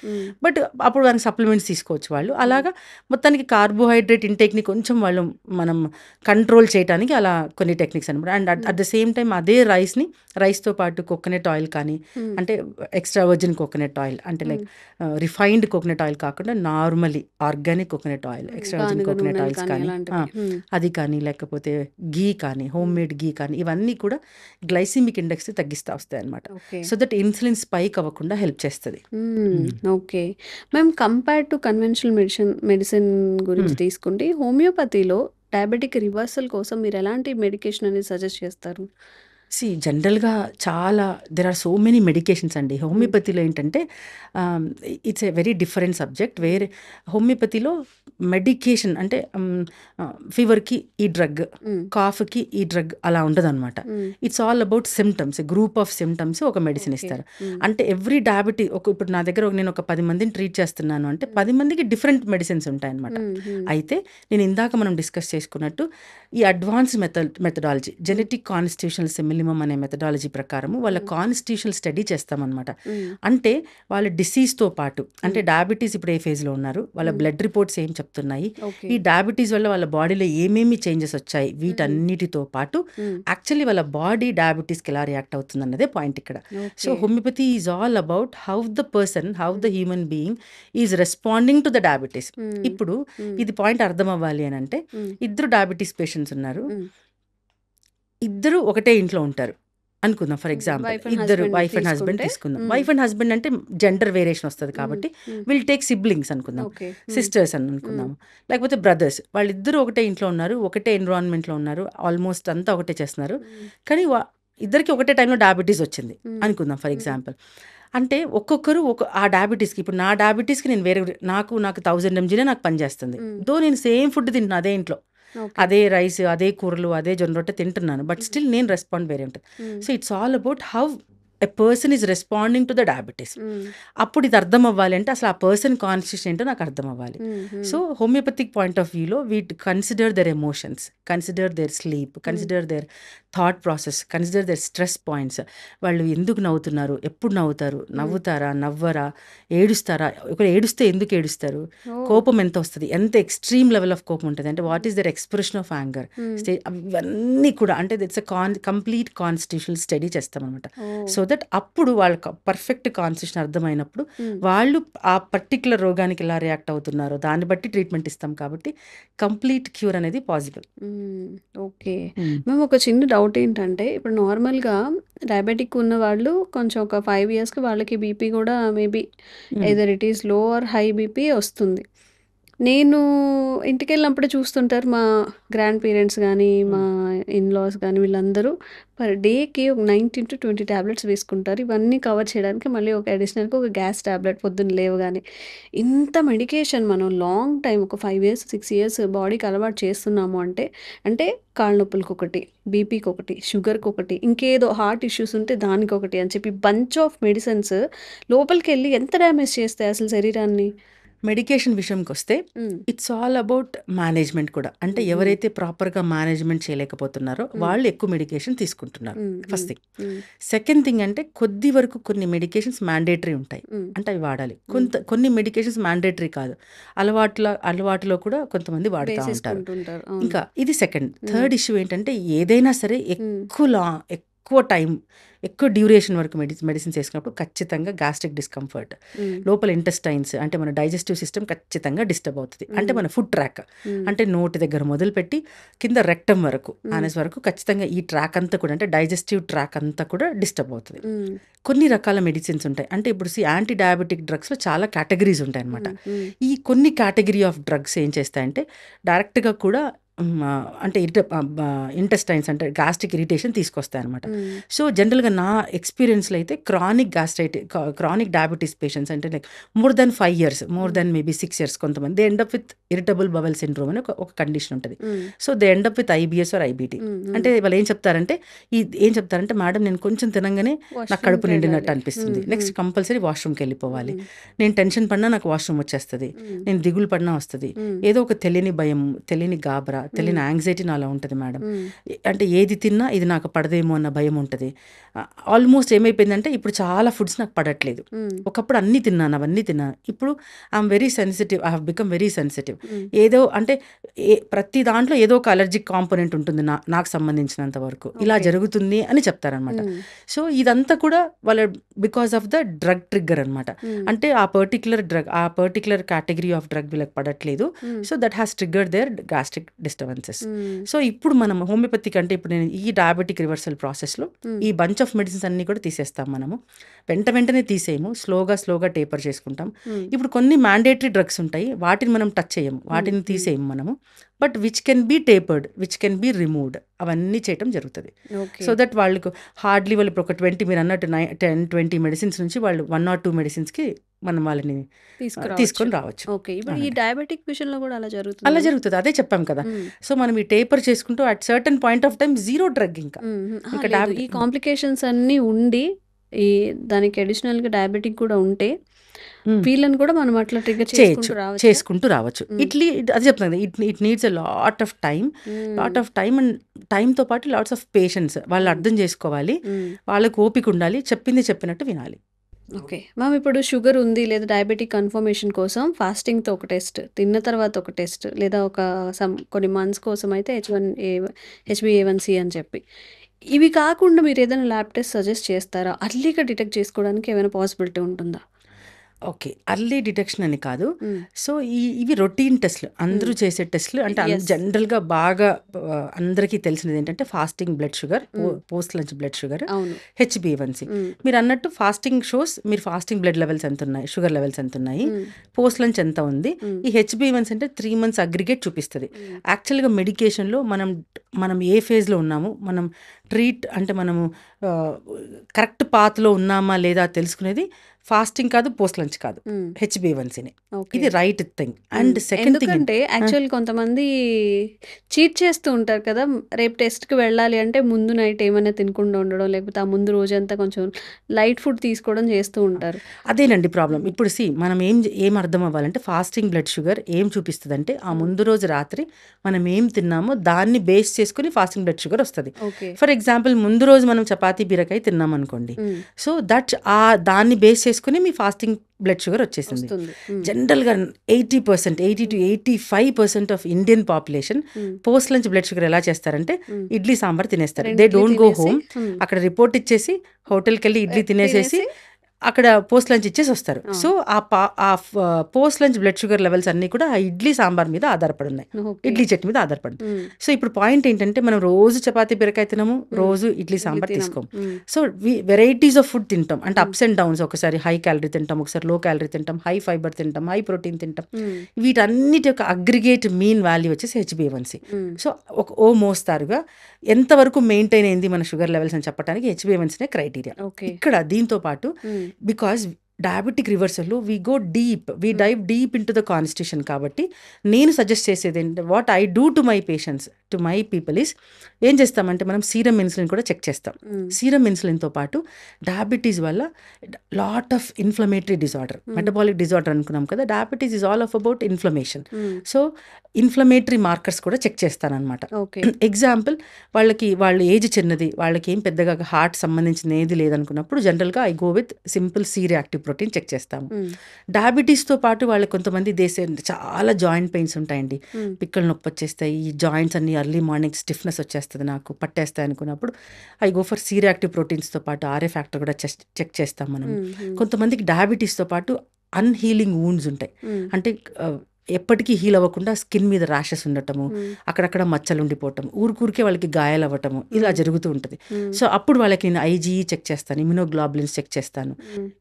బట్ అప్పుడు వాళ్ళని సప్లిమెంట్స్ తీసుకోవచ్చు వాళ్ళు. అలాగా మొత్తానికి కార్బోహైడ్రేట్ ఇంటేక్ని కొంచెం వాళ్ళు మనం కంట్రోల్ చేయడానికి అలా కొన్ని టెక్నిక్స్ అనమాట. And at the same time అదే రైస్తో పాటు కోకోనట్ ఆయిల్ కానీ, అంటే ఎక్స్ట్రా వర్జిన్ కోకోనట్ ఆయిల్ అంటే లైక్ రిఫైన్డ్ కోకోనట్ ఆయిల్ కాకుండా normally organic coconut oil, extra virgin coconut oils కానీ అది కానీ, లేకపోతే గీ కానీ, హోమ్ మేడ్ గీ కానీ, ఇవన్నీ కూడా గ్లైసిమిక్ ఇండెక్స్ తగ్గిస్తూ వస్తాయి అనమాట. సో దట్ ఇన్సులిన్ స్పైక్ అవ్వకుండా హెల్ప్ చేస్తుంది. Okay ma'am, compare to conventional medicine గురించి తీసుకుంటే హోమియోపతిలో డయాబెటిక్ రివర్సల్ కోసం మీరు ఎలాంటి మెడికేషన్ అనేది సజెస్ట్ చేస్తారు? జనరల్గా there are so many medications అండి. హోమియోపతిలో ఏంటంటే it's a very different subject. వేరే హోమియోపతిలో మెడికేషన్ అంటే ఫీవర్కి ఈ డ్రగ్, కాఫ్కి ఈ డ్రగ్ అలా ఉండదు అనమాట. It's all about symptoms, group of symptoms ఒక మెడిసిన్ ఇస్తారు. అంటే ఎవ్రీ డయాబెటీ ఇప్పుడు నా దగ్గర నేను ఒక 10 మందిని ట్రీట్ చేస్తున్నాను అంటే 10 మందికి డిఫరెంట్ మెడిసిన్స్ ఉంటాయన్నమాట. అయితే నేను ఇందాక మనం డిస్కస్ చేసుకున్నట్టు ఈ advance methodology, genetic constitutional simillimum అనే మెథడాలజీ ప్రకారము వాళ్ళ కాన్స్టిట్యూషనల్ స్టడీ చేస్తామన్నమాట. అంటే వాళ్ళ డిసీజ్తో పాటు, అంటే డయాబెటీస్ ఇప్పుడు ఏ ఫేజ్లో ఉన్నారు, వాళ్ళ బ్లడ్ రిపోర్ట్స్ ఏం చెప్తున్నాయి, ఈ డయాబెటీస్ వల్ల వాళ్ళ బాడీలో ఏమేమి చేంజెస్ వచ్చాయి, వీటన్నిటితో పాటు యాక్చువల్లీ వాళ్ళ బాడీ డయాబెటీస్కి ఎలా రియాక్ట్ అవుతుంది అన్నదే పాయింట్ ఇక్కడ. So homeopathy is all about how the human being is responding to the diabetes. ఇప్పుడు ఇది పాయింట్ అర్థం అవ్వాలి అని అంటే, ఇద్దరు డయాబెటీస్ పేషెంట్స్ ఉన్నారు, ఇద్దరు ఒకటే ఇంట్లో ఉంటారు అనుకుందాం. ఫర్ ఎగ్జాంపుల్ ఇద్దరు వైఫ్ అండ్ హస్బెండ్ తీసుకుందాం. వైఫ్ అండ్ హస్బెండ్ అంటే జెండర్ వేరియేషన్ వస్తుంది కాబట్టి విల్ టేక్ సిబ్లింగ్స్ అనుకుందాం, సిస్టర్స్ అని అనుకుందాం, లేకపోతే బ్రదర్స్. వాళ్ళిద్దరూ ఒకటే ఇంట్లో ఉన్నారు, ఒకటే ఎన్విరాన్మెంట్లో ఉన్నారు, ఆల్మోస్ట్ అంతా ఒకటే చేస్తున్నారు. కానీ ఇద్దరికి ఒకటే టైంలో డయాబెటీస్ వచ్చింది అనుకుందాం ఫర్ ఎగ్జాంపుల్. అంటే ఒక్కొక్కరు ఆ డయాబెటీస్కి, ఇప్పుడు నా డయాబెటీస్కి నేను నాకు 1000 mg నాకు పనిచేస్తుంది, దో నేను సేమ్ ఫుడ్ తింటున్నాను అదే ఇంట్లో, అదే రైస్, అదే కూరలు, అదే జొన్న రొట్టె తింటున్నాను, బట్ స్టిల్ నేను రెస్పాండ్ వేరే ఉంటుంది. So it's all about how a person is responding to the diabetes. అప్పుడు ఇది అర్థం అవ్వాలి అంటే అసలు ఆ పర్సన్ కాన్స్టిట్యూషన్ ఏంటో నాకు అర్థం అవ్వాలి. సో హోమియోపతిక్ పాయింట్ ఆఫ్ వ్యూలో we consider their emotions, consider their sleep, consider their thought process, consider their stress points. వాళ్ళు ఎందుకు నవ్వుతున్నారు, ఎప్పుడు నవ్వుతారు, నవ్వుతారా, నవ్వరా, ఏడుస్తారా, ఒకరు ఏడుస్తే ఎందుకు ఏడుస్తారు, కోపం ఎంత వస్తుంది, ఎంత ఎక్స్ట్రీమ్ లెవెల్ ఆఫ్ కోపం ఉంటుంది, అంటే what is their expression of anger stage, అవన్నీ కూడా అంటే it's a complete constitutional study చేస్తామన్నమాట. సో దట్ అప్పుడు వాళ్ళకి పర్ఫెక్ట్ కాన్స్టిట్యూషన్ అర్థమైనప్పుడు వాళ్ళు ఆ పర్టికులర్ రోగానికి ఎలా రియాక్ట్ అవుతున్నారో దాన్ని బట్టి ట్రీట్మెంట్ ఇస్తాం కాబట్టి కంప్లీట్ క్యూర్ అనేది పాసిబుల్. ఓకే మేము ఒక చిన్న డౌట్ ఏంటంటే, ఇప్పుడు నార్మల్గా డయాబెటిక్ ఉన్న వాళ్ళు కొంచెం ఒక 5 yearsకి వాళ్ళకి బీపీ కూడా maybe either it is low or high BP వస్తుంది. నేను ఇంటికి వెళ్ళినప్పుడు చూస్తుంటారు మా గ్రాండ్ పేరెంట్స్ కానీ, మా ఇన్లాస్ కానీ, వీళ్ళందరూ పర్ డేకి ఒక 19 to 20 ట్యాబ్లెట్స్ వేసుకుంటారు. ఇవన్నీ కవర్ చేయడానికి మళ్ళీ ఒక అడిషనల్గా ఒక గ్యాస్ ట్యాబ్లెట్ పొద్దున్న లేవగానే. ఇంత మెడికేషన్ మనం లాంగ్ టైం ఒక 5 years 6 years బాడీకి అలవాటు చేస్తున్నాము అంటే కాళ్ళ నొప్పులకి ఒకటి, బీపీకి ఒకటి, షుగర్కి ఒకటి, ఇంకేదో హార్ట్ ఇష్యూస్ ఉంటే దానికి ఒకటి అని చెప్పి బంచ్ ఆఫ్ మెడిసిన్స్ లోపలికి వెళ్ళి ఎంత డ్యామేజ్ చేస్తాయి అసలు శరీరాన్ని. మెడికేషన్ విషయంకి వస్తే ఇట్స్ ఆల్ అబౌట్ మేనేజ్మెంట్ కూడా. అంటే ఎవరైతే ప్రాపర్గా మేనేజ్మెంట్ చేయలేకపోతున్నారో వాళ్ళు ఎక్కువ మెడికేషన్ తీసుకుంటున్నారు, ఫస్ట్ థింగ్. సెకండ్ థింగ్ అంటే కొద్ది వరకు కొన్ని మెడికేషన్స్ మ్యాండేటరీ ఉంటాయి, అంటే అవి వాడాలి. కొన్ని మెడికేషన్స్ మ్యాండేటరీ కాదు, అలవాటులో కూడా కొంతమంది వాడుతూ ఉంటారు. ఇంకా ఇది సెకండ్. థర్డ్ ఇష్యూ ఏంటంటే ఏదైనా సరే ఎక్కువ టైం, ఎక్కువ డ్యూరేషన్ వరకు మెడిసిన్స్ వేసుకున్నప్పుడు ఖచ్చితంగా గ్యాస్ట్రిక్ డిస్కంఫర్ట్, లోపల ఇంటెస్టైన్స్ అంటే మన డైజెస్టివ్ సిస్టమ్ ఖచ్చితంగా డిస్టర్బ్ అవుతుంది. అంటే మన ఫుడ్ ట్రాక్ అంటే నోటి దగ్గర మొదలుపెట్టి కింద రెక్టమ్ వరకు, ఆనస్ వరకు ఖచ్చితంగా ఈ ట్రాక్ అంతా కూడా, అంటే డైజెస్టివ్ ట్రాక్ అంతా కూడా డిస్టర్బ్ అవుతుంది. కొన్ని రకాల మెడిసిన్స్ ఉంటాయి, అంటే ఇప్పుడు యాంటీ డయాబెటిక్ డ్రగ్స్లో చాలా కేటగిరీస్ ఉంటాయి అనమాట. ఈ కొన్ని కేటగిరీ ఆఫ్ డ్రగ్స్ ఏం చేస్తాయంటే డైరెక్ట్గా కూడా అంటే ఇంటెస్టైన్స్ అంటే గ్యాస్ట్రిక్ ఇరిటేషన్ తీసుకొస్తాయి అనమాట. సో జనరల్గా నా ఎక్స్పీరియన్స్లో అయితే క్రానిక్ డయాబెటీస్ పేషెంట్స్ అంటే like more than 5 years, more than maybe 6 years కొంతమంది they end up with irritable bowel syndrome అని ఒక కండిషన్ ఉంటుంది. So they end up with IBS or IBT. అంటే వాళ్ళు ఏం చెప్తారంటే మేడం నేను కొంచెం తినంగానే నాకు కడుపు నిండినట్టు అనిపిస్తుంది, నెక్స్ట్ కంపల్సరీ వాష్రూమ్కి వెళ్ళిపోవాలి, నేను టెన్షన్ పడినా నాకు వాష్రూమ్ వచ్చేస్తుంది, నేను దిగులు పడినా వస్తుంది, ఏదో ఒక తెలియని భయం, తెలియని గాబరా, తెలియని యాంగ్జైటీ నాలో ఉంటుంది మేడం. అంటే ఏది తిన్నా ఇది నాకు పడదేమో అన్న భయం ఉంటుంది. ఆల్మోస్ట్ ఏమైపోయిందంటే ఇప్పుడు చాలా ఫుడ్స్ నాకు పడట్లేదు. ఒకప్పుడు అవన్నీ తిన్నాను, ఇప్పుడు I'm very sensitive, I have become very sensitive. ఏదో అంటే ప్రతి దాంట్లో ఏదో ఒక అలర్జిక్ కాంపోనెంట్ ఉంటుంది నాకు సంబంధించినంత వరకు, ఇలా జరుగుతుంది అని చెప్తారనమాట. సో ఇదంతా కూడా వాళ్ళ because of the drug trigger అనమాట. అంటే ఆ పర్టిక్యులర్ కేటగిరీ ఆఫ్ డ్రగ్ వీళ్ళకి పడట్లేదు. So that has triggered their gastric disturbances. So ఇప్పుడు మనం హోమియోపతిక్ అంటే ఇప్పుడు నేను ఈ డయాబెటిక్ రివర్సల్ ప్రాసెస్లో ఈ బంచ్ ఆఫ్ మెడిసిన్స్ అన్ని కూడా తీసేస్తాం. మనము వెంటనే తీసేయము, స్లోగా టేపర్ చేసుకుంటాం. ఇప్పుడు కొన్ని మ్యాండేటరీ డ్రగ్స్ ఉంటాయి, వాటిని మనం టచ్ చేయము, వాటిని తీసేయము మనము. But which can be tapered, which can be removed, అవన్నీ చేయటం జరుగుతుంది. సో దట్ వాళ్ళకు హార్డ్లీ వాళ్ళు ఇప్పుడు ఒక 20 మీరు అన్నట్టు 10-20 మెడిసిన్స్ నుంచి వాళ్ళు 1 or 2 మెడిసిన్స్కి మనం వాళ్ళని తీసుకొని రావచ్చు. ఓకే, ఇప్పుడు ఈ డయాబెటిక్ విషయంలో కూడా అలా జరుగుతుంది. అదే చెప్పాం కదా. సో మనం ఈ టేపర్ చేసుకుంటూ at certain point of time zero drug ఇంకా ఈ కాంప్లికేషన్స్ అన్నీ ఉండి ఈ దానికి అడిషనల్గా డయాబెటిక్ కూడా ఉంటే వీళ్ళని కూడా మనం అట్లా ట్రిగ్గర్ చేసుకుంటూ రావచ్చు. అది చెప్తాను, it needs a lot of time and టైంతో పాటు లాట్స్ ఆఫ్ పేషెన్స్. వాళ్ళు అర్థం చేసుకోవాలి, వాళ్ళకి ఓపిక ఉండాలి, చెప్పినట్టు వినాలి. ఓకే మ్యామ్, ఇప్పుడు షుగర్ ఉంది లేదా డయాబెటిక్ కన్ఫర్మేషన్ కోసం ఫాస్టింగ్తో ఒక టెస్ట్, తిన్న తర్వాత ఒక టెస్ట్, లేదా కొన్ని మంత్స్ కోసం అయితే HbA1c అని చెప్పి, ఇవి కాకుండా మీరు ఏదైనా ల్యాబ్ టెస్ట్ సజెస్ట్ చేస్తారా? అర్లీగా డిటెక్ట్ చేసుకోవడానికి ఏమైనా పాసిబిలిటీ ఉంటుందా? ఓకే, అర్లీ డిటెక్షన్ అని కాదు. సో ఇవి రొటీన్ టెస్ట్లు, అందరూ చేసే టెస్ట్లు. అంటే జనరల్గా బాగా అందరికీ తెలిసినది ఏంటంటే fasting blood sugar, post lunch blood sugar, HbA1c. మీరు అన్నట్టు ఫాస్టింగ్ షోస్ మీరు ఫాస్టింగ్ బ్లడ్ లెవెల్స్ ఎంత ఉన్నాయి, షుగర్ లెవెల్స్ ఎంత ఉన్నాయి, పోస్ట్ లంచ్ ఎంత ఉంది. ఈ HbA1c అంటే 3 months అగ్రిగేట్ చూపిస్తుంది. యాక్చువల్గా మెడికేషన్లో మనం ఏ ఫేజ్లో ఉన్నాము, మనం మనము కరెక్ట్ పాత్లో ఉన్నామా లేదా తెలుసుకునేది ఫాస్టింగ్ కాదు, పోస్ట్ లంచ్ కాదు, HbA1cని. ఇది right thing. And second thing అంటే యాక్చువల్ కొంతమంది చీట్ చేస్తూ ఉంటారు కదా, రేపు టెస్ట్కి వెళ్ళాలి అంటే ముందు నైట్ ఏమైనా తినకుండా ఉండడం, లేకపోతే ఆ ముందు రోజంతా కొంచెం లైట్ ఫుడ్ తీసుకోవడం చేస్తూ ఉంటారు. అదేనండి ప్రాబ్లం. ఇప్పుడు మనం ఏం అర్థం అవ్వాలంటే ఫాస్టింగ్ బ్లడ్ షుగర్ ఏం చూపిస్తుంది అంటే ఆ ముందు రోజు రాత్రి మనం ఏం తిన్నామో దాన్ని బేస్ చేసుకుని ఫాస్టింగ్ బ్లడ్ షుగర్ వస్తుంది. ఫర్ ఎగ్జాంపుల్ ముందు రోజు మనం చపాతీ బీరకాయ తిన్నాం అనుకోండి, సో దాన్ని బేస్ చేసుకుని మీ ఫాస్టింగ్ బ్లడ్ షుగర్ వచ్చేసింది. జనరల్గా 80% to 85% of Indian population post lunch blood sugar ఎలా చేస్తారంటే ఇడ్లీ సాంబార్ తినేస్తారు. దే డోంట్ గో హోమ్, అక్కడ రిపోర్ట్ ఇచ్చేసి హోటల్కి వెళ్ళి ఇడ్లీ తినేసేసి అక్కడ పోస్ట్ లంచ్ ఇచ్చేసి వస్తారు. సో ఆ post lunch blood sugar levels అన్నీ కూడా ఆ ఇడ్లీ సాంబార్ మీద ఆధారపడి ఉన్నాయి, ఇడ్లీ చట్నీ మీద ఆధారపడి. సో ఇప్పుడు పాయింట్ ఏంటంటే మనం రోజు చపాతీ బీరకాయ తినము, రోజు ఇడ్లీ సాంబార్ తీసుకోము. సో వెరైటీస్ ఆఫ్ ఫుడ్ తింటాం, అంటే అప్స్ అండ్ డౌన్స్. ఒకసారి హై క్యాలరీ తింటాం, ఒకసారి లో క్యాలరీ తింటాం, హై ఫైబర్ తింటాం, హై ప్రోటీన్ తింటాం. వీటన్నిటి యొక్క అగ్రిగేట్ మీన్ వాల్యూ వచ్చేసి HbA1c. సో ఓ మోస్తారుగా ఎంతవరకు మెయింటైన్ అయింది మన షుగర్ లెవెల్స్ అని చెప్పడానికి HbA1cనే క్రైటీరియా. ఇక్కడ దీంతో పాటు బికాజ్ డయాబెటిక్ రివర్సల్లో we dive deep into the constitution. కాబట్టి నేను సజెస్ట్ చేసేది ఏంటంటే what I do to my patients, to my people is, ఏం చేస్తామంటే మనం సీరం ఇన్సులిన్ కూడా చెక్ చేస్తాం. సీరం ఇన్సులిన్తో పాటు డయాబెటీస్ వల్ల lot of inflammatory disorder, metabolic disorder అనుకున్నాం కదా, diabetes is all of about inflammation. So inflammatory markers కూడా చెక్ చేస్తానన్నమాట. ఎగ్జాంపుల్ వాళ్ళు ఏజ్ చిన్నది, వాళ్ళకి ఏం పెద్దగా హార్ట్ సంబంధించిన ఏది లేదనుకున్నప్పుడు జనరల్గా I go with simple C reactive protein check చేస్తాము. డయాబెటీస్తో పాటు వాళ్ళకి కొంతమంది చాలా జాయింట్ పెయిన్స్ ఉంటాయండి, పిక్కలు నొప్పి వచ్చేస్తాయి, ఈ జాయింట్స్ అన్ని ఎర్లీ మార్నింగ్ స్టిఫ్నెస్ వచ్చేస్తుంది, నాకు పట్టేస్తాయి అనుకున్నప్పుడు I go for C reactive ప్రోటీన్స్తో పాటు RA ఫ్యాక్టర్ కూడా చెక్ చేస్తాం మనం. కొంతమందికి డయాబెటీస్తో పాటు అన్హీలింగ్ వూండ్స్ ఉంటాయి, అంటే ఎప్పటికీ హీల్ అవ్వకుండా స్కిన్ మీద ర్యాషెస్ ఉండటము, అక్కడక్కడ మచ్చలు ఉండిపోవటం, ఊరికే వాళ్ళకి గాయాలు అవ్వటము ఇలా జరుగుతూ ఉంటుంది. సో అప్పుడు వాళ్ళకి నేను ఐజీఈ చెక్ చేస్తాను, ఇమ్యునోగ్లోబులిన్స్ చెక్ చేస్తాను.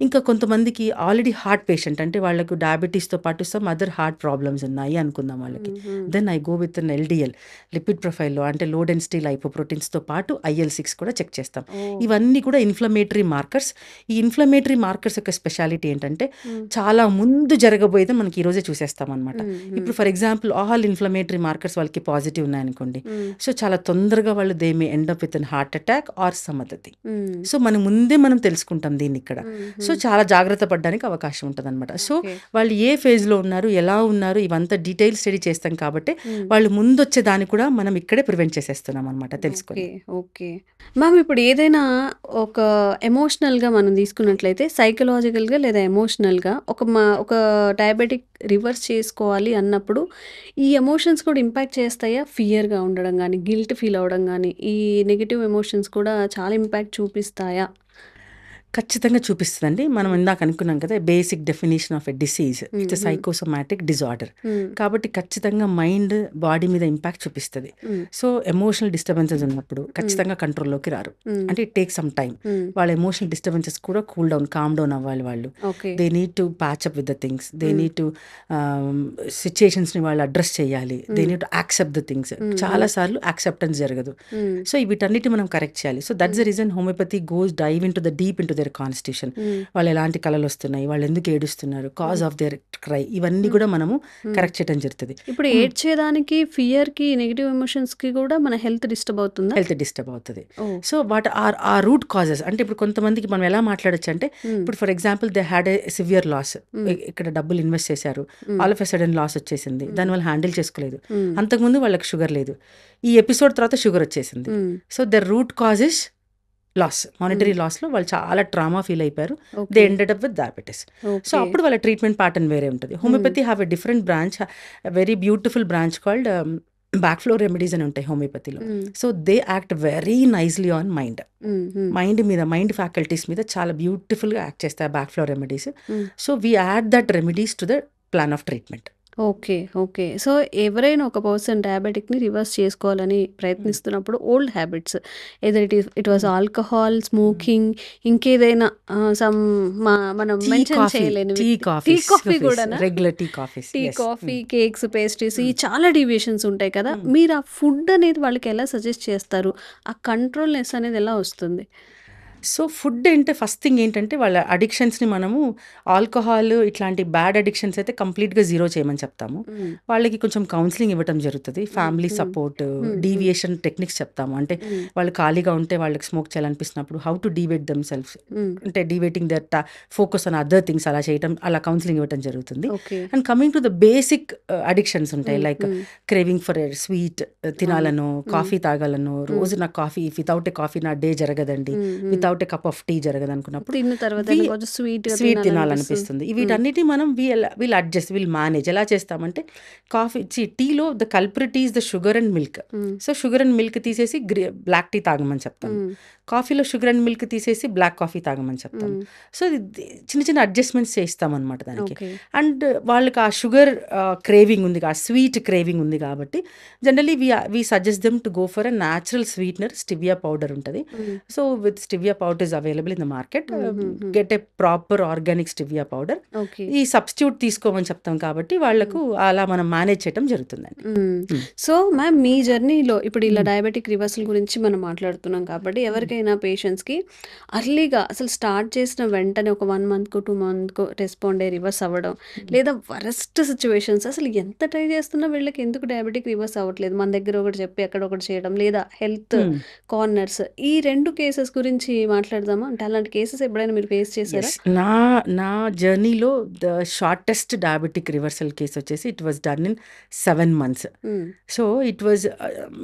ఇంకా కొంతమందికి ఆల్రెడీ హార్ట్ పేషెంట్ అంటే వాళ్ళకు డయాబెటీస్తో పాటు సమ్ అదర్ హార్ట్ ప్రాబ్లమ్స్ ఉన్నాయి అనుకుందాం వాళ్ళకి. Then I go with an LDL lipid ప్రొఫైల్లో అంటే లో డెన్సిటీ లైపోప్రోటీన్స్తో పాటు IL-6 కూడా చెక్ చేస్తాం. ఇవన్నీ కూడా ఇన్ఫ్లమేటరీ మార్కర్స్. ఈ ఇన్ఫ్లమేటరీ మార్కర్స్ యొక్క స్పెషాలిటీ ఏంటంటే చాలా ముందు జరగబోయేది మనకి ఈరోజే చూసేస్తాం అనమాట. ఇప్పుడు for example all inflammatory markers వాళ్ళకి పాజిటివ్ ఉన్నాయనుకోండి, సో చాలా తొందరగా వాళ్ళు they may end up with an heart attack or some other thing. So ముందే మనం తెలుసుకుంటాం దీన్ని ఇక్కడ. సో చాలా జాగ్రత్త పడడానికి అవకాశం ఉంటుంది అనమాట. సో వాళ్ళు ఏ ఫేజ్లో ఉన్నారు, ఎలా ఉన్నారు, ఇవంతా డీటెయిల్ స్టడీ చేస్తాం కాబట్టి వాళ్ళు ముందు వచ్చేదాన్ని కూడా మనం ఇక్కడే ప్రివెంట్ చేసేస్తున్నాం అనమాట తెలుసుకొని. ఓకే మ్యామ్, ఇప్పుడు ఏదైనా ఒక ఎమోషనల్గా మనం తీసుకున్నట్లయితే సైకలాజికల్గా లేదా ఎమోషనల్గా ఒక డయాబెటిక్ రివర్స్ చేసుకోవాలి అన్నప్పుడు ఈ ఎమోషన్స్ కూడా ఇంపాక్ట్ చేస్తాయా? ఫియర్గా ఉండడం కానీ, గిల్ట్ ఫీల్ అవ్వడం కానీ, ఈ నెగిటివ్ ఎమోషన్స్ కూడా చాలా ఇంపాక్ట్ చూపిస్తాయా? ఖచ్చితంగా చూపిస్తుందండి. మనం ఇందాక అనుకున్నాం కదా, basic definition of a disease it's psychosomatic disorder. కాబట్టి ఖచ్చితంగా మైండ్ బాడీ మీద ఇంపాక్ట్ చూపిస్తుంది. సో ఎమోషనల్ డిస్టర్బెన్సెస్ ఉన్నప్పుడు ఖచ్చితంగా కంట్రోల్లోకి రారు. అంటే ఇట్ టేక్ సమ్ టైమ్. వాళ్ళ ఎమోషనల్ డిస్టర్బెన్సెస్ కూడా కూల్ డౌన్, కామ్ డౌన్ అవ్వాలి వాళ్ళు. They need to patch up with the things, they need to సిచ్యుయేషన్స్ని వాళ్ళు అడ్రస్ చేయాలి, they need to accept the things. చాలా సార్లు యాక్సెప్టెన్స్ జరగదు. సో వీటన్నిటి మనం కరెక్ట్ చేయాలి. So that's the reason homeopathy goes dive into the deep into constitution. వాళ్ళు ఎలాంటి కళలు వస్తున్నాయి, వాళ్ళు ఎందుకు ఏడుస్తున్నారు, కాజ్ ఆఫ్ దేర్ క్రై, ఇవన్నీ కూడా మనము కరెక్ట్ చేయడం జరుగుతుంది. ఇప్పుడు ఏడ్చేదానికి, ఫియర్ కి, నెగిటివ్ ఎమోషన్స్ కి కూడా మన హెల్త్ డిస్టర్బ్ అవుతుంది. హెల్త్ డిస్టర్బ్ అవుతుంది. So what are a root causes అంటే ఇప్పుడు కొంతమందికి మనం ఎలా మాట్లాడచ్చు అంటే, ఇప్పుడు for example they had a severe loss, ఇక్కడ డబ్బులు ఇన్వెస్ట్ చేశారు, all of a sudden loss వచ్చేసింది, దానివల్ల హ్యాండిల్ చేసుకోలేదు, అంతకుముందు వాళ్ళకి షుగర్ లేదు, ఈ ఎపిసోడ్ తర్వాత షుగర్ వచ్చేసింది. So the root causes loss, monetary లాస్లో వాళ్ళు చాలా ట్రామా ఫీల్ అయిపోయారు, they ended up with diabetes. So అప్పుడు వాళ్ళ ట్రీట్మెంట్ ప్యాటర్న్ వేరే ఉంటుంది. Homeopathy have a different branch, very beautiful branch called back flow remedies అని ఉంటాయి హోమియోపతిలో. So they act very nicely on mind మీద, మైండ్ ఫ్యాకల్టీస్ మీద చాలా బ్యూటిఫుల్గా యాక్ట్ చేస్తాయి back flow remedies. So we add that remedies to the plan of treatment. Okay. So ఎవరైనా ఒక పర్సన్ డయాబెటిక్ని రివర్స్ చేసుకోవాలని ప్రయత్నిస్తున్నప్పుడు old habits, either it was alcohol, smoking, ఇంకేదైనా మనం మెన్షన్ చేయలేని, టీ కాఫీ కూడా, regular tea coffee, cakes, pastries, ఈ చాలా డీవియేషన్స్ ఉంటాయి కదా. మీరు ఆ ఫుడ్ అనేది వాళ్ళకి ఎలా సజెస్ట్ చేస్తారు? ఆ కంట్రోల్నెస్ అనేది ఎలా వస్తుంది? సో ఫుడ్ అంటే ఫస్ట్ థింగ్ ఏంటంటే వాళ్ళ అడిక్షన్స్ని మనము ఆల్కహాల్ ఇట్లాంటి బ్యాడ్ అడిక్షన్స్ అయితే కంప్లీట్గా జీరో చేయమని చెప్తాము. వాళ్ళకి కొంచెం కౌన్సిలింగ్ ఇవ్వడం జరుగుతుంది, ఫ్యామిలీ సపోర్ట్, డీవియేషన్ టెక్నిక్స్ చెప్తాము. అంటే వాళ్ళు ఖాళీగా ఉంటే వాళ్ళకి స్మోక్ చేయాలనిపిస్తున్నప్పుడు how to deviate them self, అంటే deviating their focus on other things, అలా చేయటం, అలా కౌన్సిలింగ్ ఇవ్వడం జరుగుతుంది. And coming to the basic addictions ఉంటాయి, లైక్ క్రేవింగ్ ఫర్ స్వీట్ తినాలను, కాఫీ తాగాలను, రోజు నాకు కాఫీ, వితౌట్ ఏ కాఫీ నా డే జరగదండి, without a cup of tea జరగదు అనుకున్నప్పుడు స్వీట్ తినాలనిపిస్తుంది. వీటన్నిటి మనం వీల్ అడ్జస్ట్, వీల్ మేనేజ్. ఎలా చేస్తామంటే కాఫీ, టీలో the culprit is the sugar and milk. So sugar and milk తీసేసి బ్లాక్ టీ తాగమని చెప్తాం, కాఫీలో షుగర్ అండ్ మిల్క్ తీసేసి బ్లాక్ కాఫీ తాగమని చెప్తాం. సో చిన్న చిన్న అడ్జస్ట్మెంట్స్ చేస్తామన్నమాట దానికి. అండ్ వాళ్ళకి ఆ షుగర్ క్రేవింగ్ ఉంది, ఆ స్వీట్ క్రేవింగ్ ఉంది కాబట్టి generally we suggest them to go for a natural sweetener, stevia powder ఉంటుంది. So with stevia powder is available in the market, get a proper organic stevia powder. ఈ సబ్స్టిట్యూట్ తీసుకోమని చెప్తాం కాబట్టి వాళ్ళకు అలా మనం మేనేజ్ చేయడం జరుగుతుందండి. సో మ్యామ్, మీ జర్నీలో ఇప్పుడు ఇలా డయాబెటిక్ రివర్సల్ గురించి మనం మాట్లాడుతున్నాం కాబట్టి ఎవరికైనా పేషెంట్స్కి అర్లీగా అసలు స్టార్ట్ చేసిన వెంటనే ఒక 1 monthకు 2 monthకు రెస్పాండ్ అయ్యి రివర్స్ అవ్వడం, లేదా వరస్ట్ సిచ్యువేషన్స్, అసలు ఎంత ట్రై చేస్తున్నా వీళ్ళకి ఎందుకు డయాబెటిక్ రివర్స్ అవ్వట్లేదు, మన దగ్గర ఒకటి చెప్పి అక్కడ ఒకటి చేయడం, లేదా హెల్త్ కార్నర్స్, ఈ 2 కేసెస్ గురించి మాట్లాడదామా? అంటే అలాంటి కేసెస్ ఎప్పుడైనా మీరు ఫేస్ చేశారా? నా జర్నీలో the shortest diabetic reversal case వచ్చేసి it was done in 7 months. So it was,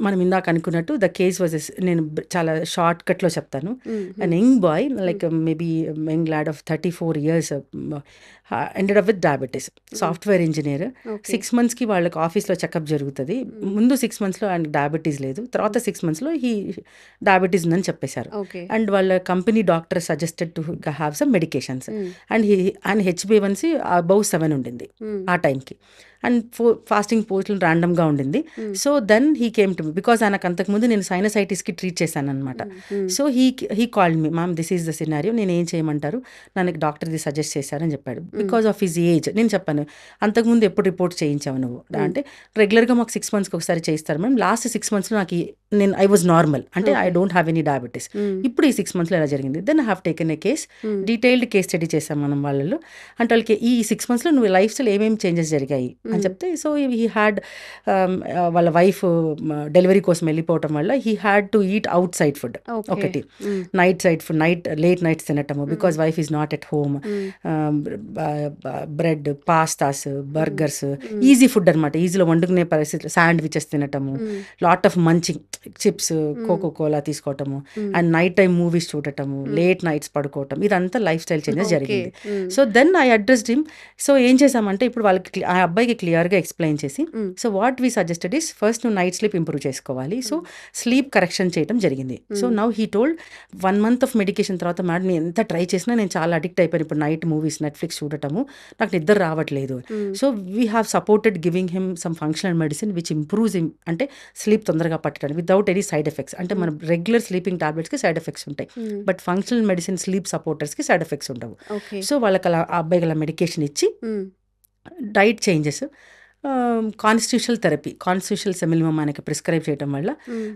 మనం ఇందాక అనుకున్నట్టు ద కేస్ వాజ్, నేను చాలా షార్ట్ కట్లో చెప్తాను. అన్ young boy, like maybe young lot of 34 years, ended up with diabetes, software engineer. 6 monthsకి వాళ్ళకి ఆఫీస్లో చెకప్ జరుగుతుంది. ముందు 6 monthsలో ఆయనకి డయాబెటీస్ లేదు, తర్వాత 6 monthsలో డయాబెటీస్ ఉందని చెప్పేశారు. అండ్ వాళ్ళ company doctor suggested to have some medications. And HbA1c above 7 ఉండింది ఆ టైంకి. అండ్ ఫాస్టింగ్ పోస్టులు ర్యాండమ్గా ఉండింది. So then he came to me because ఆయనకు అంతకుముందు నేను సైనసైటిస్కి ట్రీట్ చేశాను అనమాట. So he called me, ma'am this is the scenario, నేను ఏం చేయమంటారు, నాకు డాక్టర్ ఇది సజెస్ట్ చేశారని చెప్పాడు. Because of his age. నేను చెప్పాను, అంతకుముందు ఎప్పుడు రిపోర్ట్ చేయించావు నువ్వు అంటే, రెగ్యులర్గా మాకు 6 monthsకి ఒకసారి చేయిస్తారు మేడం. లాస్ట్ 6 monthsలో నాకు ఐ వాజ్ నార్మల్, అంటే I don't have any diabetes. ఇప్పుడు ఈ 6 monthsలో ఎలా జరిగింది, then I have taken a case, detailed case study చేసాం మనం వాళ్ళు. అంటే వాళ్ళకి ఈ 6 monthsలో నువ్వు లైఫ్ స్టైల్ ఏమేమి చేంజెస్ జరిగాయి అని చెప్తే, సో హీ హ్యాడ్ వాళ్ళ వైఫ్ డెలివరీ కోసం వెళ్ళిపోవటం వల్ల he had to eat outside food. ఒకటి night side food, late nights తినటము, because wife is not at home. Bread, pastas, burgers, easy food అనమాట, ఈజీలో వండుకునే పరిస్థితి, శాండ్విచెస్ తినటము, lot of munching, chips, Coca-Cola తీసుకోవటము, అండ్ నైట్ టైం మూవీస్ చూడటము, లేట్ నైట్స్ పడుకోవటం, ఇదంతా లైఫ్ స్టైల్ చేంజెస్ జరిగింది. So then I addressed him. So ఏం చేసామంటే, ఇప్పుడు వాళ్ళకి ఆ అబ్బాయికి క్లియర్గా ఎక్స్ప్లెయిన్ చేసి, so what we suggested is, first నువ్వు నైట్ స్లీప్ ఇంప్రూవ్ చేసుకోవాలి. సో స్లీప్ కరెక్షన్ చేయడం జరిగింది. So now he told 1 month of medication తర్వాత, మేడం నేను ఎంత ట్రై చేసినా నేను చాలా అడిక్ట్ అయిపోయాను ఇప్పుడు నైట్ మూవీస్, నెట్ఫ్లిక్స్ చూడటము, నాకు నిద్ర రావట్లేదు. So we have supported giving him some functional medicine which improves him, అంటే స్లీప్ తొందరగా పట్టడానికి వితౌట్ ఎనీ సైడ్ ఎఫెక్ట్స్. అంటే మన రెగ్యులర్ స్లీపింగ్ టాబ్లెట్స్కి సైడ్ ఎఫెక్ట్స్ ఉంటాయి, బట్ ఫంక్షనల్ మెడిసిన్ స్లీప్ సపోర్టర్స్కి సైడ్ ఎఫెక్ట్స్ ఉండవు. సో వాళ్ళకి అలా ఆ అబ్బాయికి అలా మెడికేషన్ ఇచ్చి, diet changes, constitutional therapy, constitutional similimum ఆయనకి ప్రిస్క్రైబ్ చేయడం వల్ల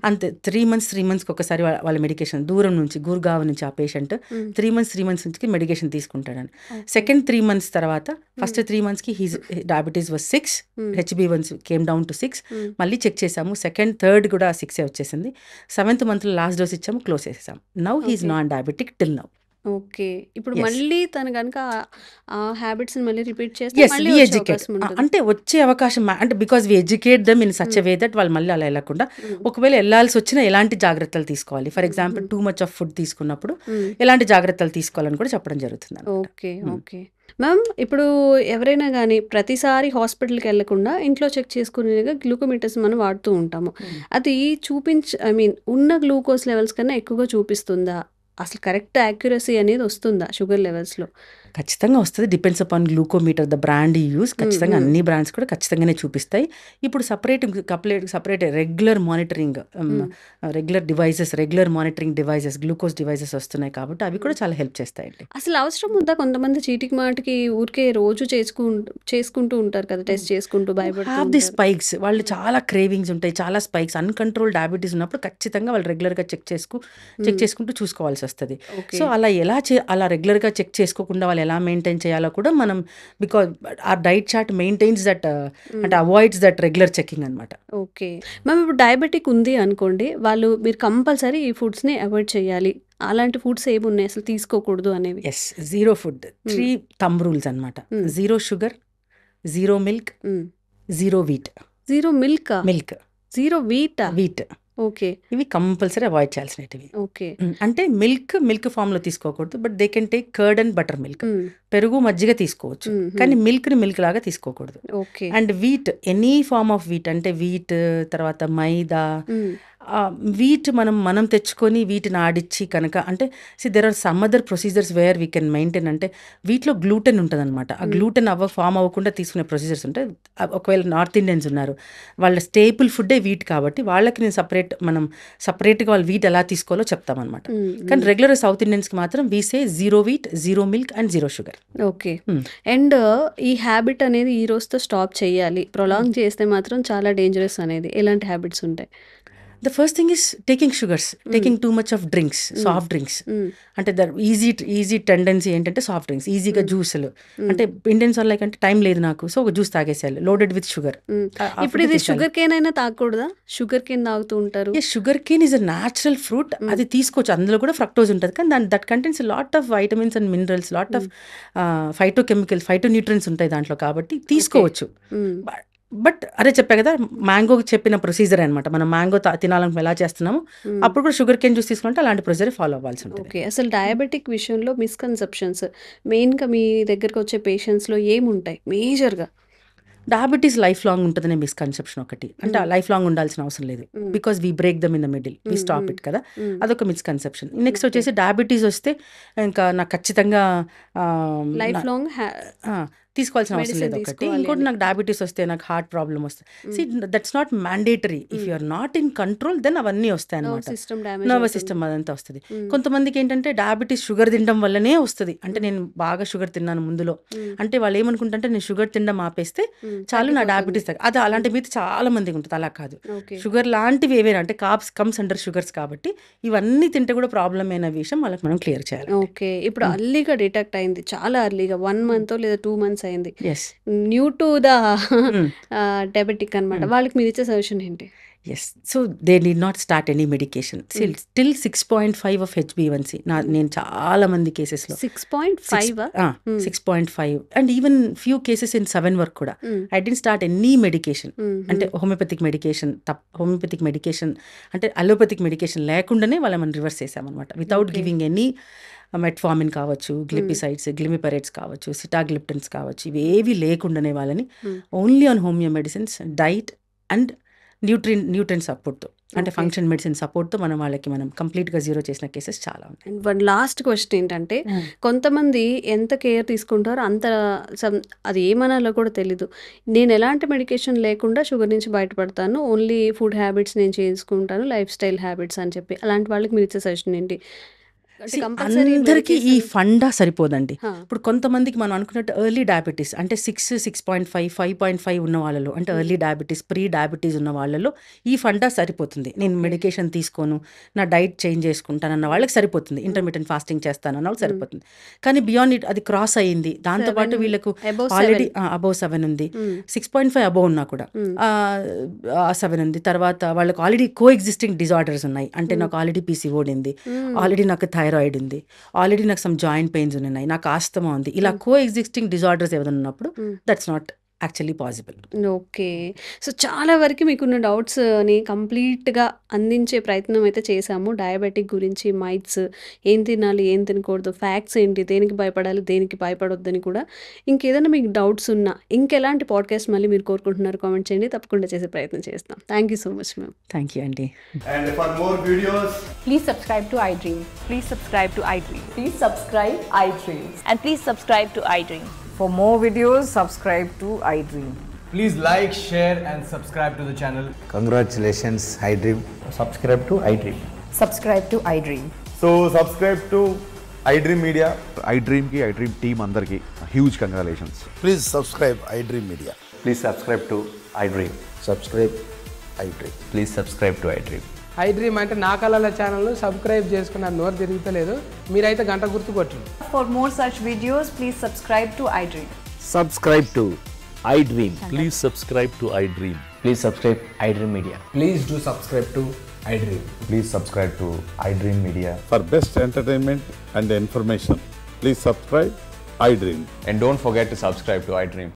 అంతే 3 monthsకి ఒకసారి వాళ్ళ మెడికేషన్, దూరం నుంచి గుర్గావ్ నుంచి ఆ పేషెంట్ 3 months నుంచి మెడికేషన్ తీసుకుంటాడని. సెకండ్ 3 months తర్వాత, ఫస్ట్ 3 monthsకి his diabetes was 6, HbA1c came down to 6. మళ్ళీ చెక్ చేసాము, సెకండ్ థర్డ్ కూడా 6 వచ్చేసింది. 7th monthలో లాస్ట్ డోస్ ఇచ్చాము, క్లోజ్ చేసేసాము. Now he is non diabetic till now. Okay. ఇప్పుడు మళ్ళీ తను గనుక ఆ హ్యాబిట్స్‌ని మళ్ళీ రిపీట్ చేస్తే Yes, మళ్ళీ we వచ్చే educate. అవకాశం ఉంటదా? అంటే వచ్చే అవకాశం అంటే because we educate them in such a way that వాళ్ళు మళ్ళీ అలా వెళ్ళకుండా, ఒకవేళ వెళ్ళాల్సి వచ్చినా ఎలాంటి జాగ్రత్తలు తీసుకోవాలి, for example too much of food తీసుకున్నప్పుడు ఎలాంటి జాగ్రత్తలు తీసుకోవాలని కూడా చెప్పడం జరుగుతుంది అన్నమాట. ఓకే. ఓకే. మ్యామ్, ఇప్పుడు ఎవరైనా గానీ ప్రతిసారి హాస్పిటల్‌కి వెళ్ళకుండా ఇంట్లో చెక్ చేసుకునేగా గ్లూకోమీటర్స్ మనం వాడుతూ ఉంటాము. అది ఉన్న గ్లూకోజ్ లెవెల్స్ కన్నా ఎక్కువగా చూపిస్తుందా? అసలు కరెక్ట్ యాక్యురసీ అనేది వస్తుందా షుగర్ లెవెల్స్‌లో? ఖచ్చితంగా వస్తుంది. Depends upon glucometer, the brand use. ఖచ్చితంగా అన్ని బ్రాండ్స్ కూడా ఖచ్చితంగానే చూపిస్తాయి. ఇప్పుడు separate regular monitoring, regular monitoring devices, glucose devices వస్తున్నాయి కాబట్టి అవి కూడా చాలా హెల్ప్ చేస్తాయండి. అసలు అవసరం ఉందా? కొంతమంది చీటికి మాటికి ఊరికే రోజు చేసుకుంటూ ఉంటారు కదా, టెస్ట్ చేసుకుంటూ భయపడుతూ హ్యావ్ ది ఉంటారు. స్పైక్స్, వాళ్ళు చాలా క్రేవింగ్స్ ఉంటాయి, చాలా స్పైక్స్, అన్కంట్రోల్ డయాబెటీస్ ఉన్నప్పుడు ఖచ్చితంగా వాళ్ళు రెగ్యులర్గా చెక్ చేసుకుంటూ చూసుకోవాల్సి వస్తుంది. ఓకే. సో అలా అలా రెగ్యులర్గా చెక్ చేసుకోకుండా వాళ్ళు ఎలా మెయింటైన్ చేయాలో కూడా మనం, బికాజ్ ఆ డైట్ చార్ట్ మెయింటైన్స్ దట్, అంటే అవాయిడ్స్ దట్ రెగ్యులర్ చెకింగ్ అనమాట. ఓకే. మ్యామ్, ఇప్పుడు డయాబెటిక్ ఉంది అనుకోండి, మీరు కంపల్సరీ ఈ ఫుడ్స్‌ని అవాయిడ్ చేయాలి. అలాంటి ఫుడ్స్ ఏమున్నాయి అసలు తీసుకోకూడదు అనేవి? Yes, zero food, 3 thumb rules అనమాట. Zero sugar, zero milk, zero wheat. Zero మిల్కా? మిల్క్, జీరో వీటా? Wheat, okay. ఇవి కంపల్సరీ అవాయిడ్ చేయాల్సినవి. ఓకే. అంటే మిల్క్ ఫామ్లో తీసుకోకూడదు, but they can take curd and buttermilk. పెరుగు, మజ్జిగ తీసుకోవచ్చు, కానీ మిల్క్ని మిల్క్ లాగా తీసుకోకూడదు. Okay. And wheat, any form of wheat, అంటే వీట్ తర్వాత మైదా, వీట్ మనం తెచ్చుకొని వీటిని ఆడిచ్చి కనుక, అంటే there are some other procedures where we can maintain. అంటే వీటిలో గ్లూటెన్ ఉంటుంది అనమాట, ఆ గ్లూటెన్ ఫామ్ అవ్వకుండా తీసుకునే ప్రొసీజర్స్ ఉంటాయి. ఒకవేళ నార్త్ ఇండియన్స్ ఉన్నారు, వాళ్ళ స్టేపుల్ ఫుడ్డే వీట్ కాబట్టి వాళ్ళకి నేను సపరేట్గా వాళ్ళు వీట్ ఎలా తీసుకోవాలో చెప్తామన్నమాట. కానీ రెగ్యులర్ సౌత్ ఇండియన్స్కి మాత్రం వీసే zero wheat, zero milk and zero sugar. Okay. And ఈ హ్యాబిట్ అనేది ఈ రోజుతో స్టాప్ చేయాలి, ప్రొలాంగ్ చేస్తే మాత్రం చాలా డేంజరస్ అనేది ఎలాంటి హ్యాబిట్స్ ఉంటాయి? The first thing is taking sugars, taking too much of drinks, soft drinks. అంటే ద ఈజీ టెండెన్సీ ఏంటంటే సాఫ్ట్ డ్రింక్స్, ఈజీగా జ్యూసులు. అంటే ఇండియన్స్ వాళ్ళకి అంటే టైం లేదు నాకు, సో ఒక జ్యూస్ తాగేసేయాలి లోడెడ్ విత్ షుగర్. ఇప్పుడు ఇది షుగర్ కేన్ అయినా తాగకూడదా? షుగర్ కేన్ తాగుతూ ఉంటారు. Sugar cane is a natural fruit, అది తీసుకోవచ్చు, అందులో కూడా ఫ్రక్టోజ్ ఉంటుంది, కానీ that contents lot of vitamins and minerals, lot of phytonutrients ఉంటాయి దాంట్లో, కాబట్టి తీసుకోవచ్చు. బట్ అదే చెప్పా కదా, మ్యాంగోకి చెప్పిన ప్రొసీజర్ అనమాట. మనం మ్యాంగో తినాలని ఎలా చేస్తున్నాము, అప్పుడు కూడా షుగర్ కేన్ జ్యూస్ తీసుకుంటే అలాంటి ప్రొసీజర్ ఫాలో అవ్వాల్సి ఉంటుంది. ఓకే. అసలు డయాబెటిక్ విషయంలో మిస్కన్సెప్షన్స్ మెయిన్గా మీ దగ్గరకు వచ్చే పేషెంట్స్లో ఏముంటాయి మేజర్గా? డయాబెటీస్ లైఫ్ లాంగ్ ఉంటుందనే మిస్కన్సెప్షన్ ఒకటి, అంటే లైఫ్ లాంగ్ ఉండాల్సిన అవసరం లేదు, because we break them in the middle, we stop it కదా, అదొక మిస్కన్సెప్షన్. నెక్స్ట్ వచ్చేసి డయాబెటీస్ వస్తే ఇంకా నాకు ఖచ్చితంగా లైఫ్ లాంగ్ తీసుకోవాల్సిన అవసరం లేదు ఒకటి. ఇంకోటి నాకు డయాబెటీస్ వస్తే, నాకు హార్ట్ ప్రాబ్లమ్ వస్తుంది, see that's not mandatory. If you are not in control then అవన్నీ వస్తాయి అనమాట. నర్వస్ సిస్టమ్ అదంతా వస్తుంది. కొంతమందికి ఏంటంటే డయాబెటీస్ షుగర్ తినడం వల్లనే వస్తుంది. అంటే నేను బాగా షుగర్ తిన్నాను ముందులో అంటే వాళ్ళు ఏమనుకుంటే నేను షుగర్ తినడం ఆపేస్తే చాలు నా డయాబెటీస్ అది అలాంటి మీద చాలా మందికి ఉంటుంది. అలా కాదు, షుగర్ లాంటివి ఏవైనా అంటే కాప్స్ కమ్స్ అండర్ షుగర్స్ కాబట్టి ఇవన్నీ తింటే కూడా ప్రాబ్లం అయిన విషయం వాళ్ళకి మనం క్లియర్ చేయాలి. ఓకే, ఇప్పుడు అర్లీగా డిటెక్ట్ అయింది, చాలా అర్లీగా 1 month లేదా 2 months అయింది, న్యూ టు ద డయాబెటిక్ అనమాట, వాళ్ళకి మీరు ఇచ్చే సజెషన్ ఏంటి? Yes, so they need not start any medication. Till 6.5 of HbA1c. నేను చాలా మంది కేసెస్లో 6.5 and even few cases in 7 వరకు కూడా I didn't start any medication. అంటే హోమియోపతిక్ మెడికేషన్ అంటే అలోపతిక్ మెడికేషన్ లేకుండానే వాళ్ళ మనం రివర్స్ చేసామన్నమాట. వితౌట్ గివింగ్ ఎనీ మెట్ఫార్మిన్ కావచ్చు, గ్లిపిసైడ్స్, గ్లిమిపరేట్స్ కావచ్చు, సిటాగ్లిప్టన్స్ కావచ్చు, ఇవేవి లేకుండానే వాళ్ళని only on homeo medicines, diet and Nutrine సపోర్ట్తో అంటే ఫంక్షన్ మెడిసిన్ సపోర్ట్తో మనం కంప్లీట్గా జీరో చేసిన కేసెస్ చాలా ఉన్నాయి. వన్ లాస్ట్ క్వశ్చన్ ఏంటంటే, కొంతమంది ఎంత కేర్ తీసుకుంటారో అంత అది ఏమనాలో కూడా తెలీదు. నేను ఎలాంటి మెడికేషన్ లేకుండా షుగర్ నుంచి బయటపడతాను, ఓన్లీ ఫుడ్ హ్యాబిట్స్ నేను చేసుకుంటాను, లైఫ్ స్టైల్ హ్యాబిట్స్ అని చెప్పి, అలాంటి వాళ్ళకి మీరు ఇచ్చే సజెషన్ ఏంటి? అందరికీ ఈ ఫండా సరిపోదండి. ఇప్పుడు కొంతమందికి మనం అనుకున్నట్టు ఎర్లీ డయాబెటీస్ అంటే 6.5 5.5 ఉన్న వాళ్ళలో అంటే ఎర్లీ డయాబెటీస్, ప్రీ డయాబెటీస్ ఉన్న వాళ్ళలో ఈ ఫండా సరిపోతుంది. నేను మెడికేషన్ తీసుకోను, నా డైట్ చేంజ్ చేసుకుంటాను అన్న వాళ్ళకి సరిపోతుంది, ఇంటర్మీడియట్ ఫాస్టింగ్ చేస్తాను అన్న వాళ్ళకి సరిపోతుంది. కానీ బియాండ్ ఇట్ అది క్రాస్ అయ్యింది, దాంతోపాటు వీళ్ళకు ఆల్రెడీ అబౌవ్ 7 ఉంది, 6.5 అబౌవ్ ఉన్నా కూడా 7 ఉంది, తర్వాత వాళ్ళకి ఆల్రెడీ కో ఎగ్జిస్టింగ్ డిజార్డర్స్ ఉన్నాయి. అంటే నాకు ఆల్రెడీ పీసీఓడి ఉంది, ఆల్రెడీ నాకు థైరాయిడ్ ఉంది, ఆల్రెడీ నాకు సమ్ జాయింట్ పెయిన్స్ ఉన్నాయి, నాకు ఆస్తమా ఉంది, ఇలా కో ఎగ్జిస్టింగ్ డిజార్డర్స్ ఏదైనా ఉన్నప్పుడు that's not actually possible. Okay, so చాలా వరకు మీకున్న డౌట్స్ని కంప్లీట్గా అందించే ప్రయత్నం అయితే చేశాము. డయాబెటిక్ గురించి, మైట్స్, ఏం తినాలి ఏం తినకూడదు, ఫ్యాక్ట్స్ ఏంటి, దేనికి భయపడాలి దేనికి భయపడొద్దని కూడా. ఇంకేదైనా మీకు డౌట్స్ ఉన్నా, ఇంకెలాంటి పాడ్కాస్ట్ మళ్ళీ మీరు కోరుకుంటున్నారు కామెంట్ చేయండి, తప్పకుండా చేసే ప్రయత్నం చేస్తాం. Thank you so much ma'am. Thank you అండి. And for more videos, please subscribe to iDream. Please subscribe to iDream. Please subscribe iDream. And please subscribe to iDream. For more videos, subscribe to iDream. please like, share and subscribe to the channel. Congratulations, iDream. Subscribe to iDream. Subscribe to iDream. So subscribe to iDream Media. iDream ki iDream team andarki huge congratulations. Please subscribe iDream Media. Please subscribe to iDream. Subscribe iDream. Please subscribe to iDream. iDream అంటే నా కళల ఛానల్ సబ్స్క్రైబ్ చేసుకున్న నోరు తిరుగుతలేదు, మీరైతే గంట గుర్తు కొట్టండి. For more such videos, please subscribe to iDream. Subscribe to iDream. Please subscribe to iDream. Please subscribe iDream Media. Please do subscribe to iDream. Please subscribe to iDream Media. For best entertainment and information, please subscribe iDream. And don't forget to subscribe to iDream.